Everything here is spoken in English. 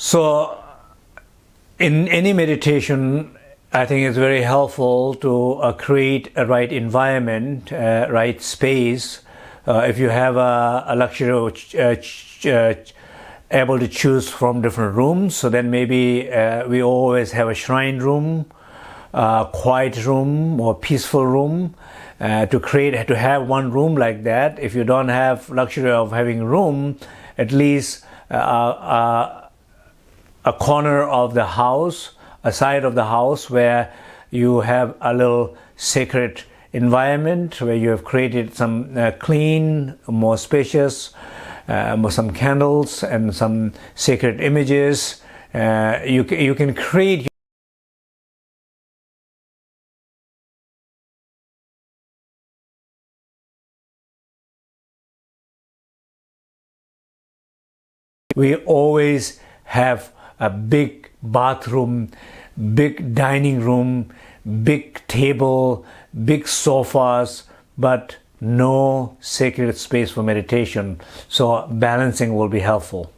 So in any meditation, I think it's very helpful to create a right environment, right space. If you have a luxury of able to choose from different rooms, so then maybe we always have a shrine room, quiet room or peaceful room. To have one room like that. If you don't have luxury of having room, at least a corner of the house, a side of the house where you have a little sacred environment, where you have created some clean, more spacious, some candles and some sacred images. You can create. We always have a big bathroom, big dining room, big table, big sofas, but no sacred space for meditation. So balancing will be helpful.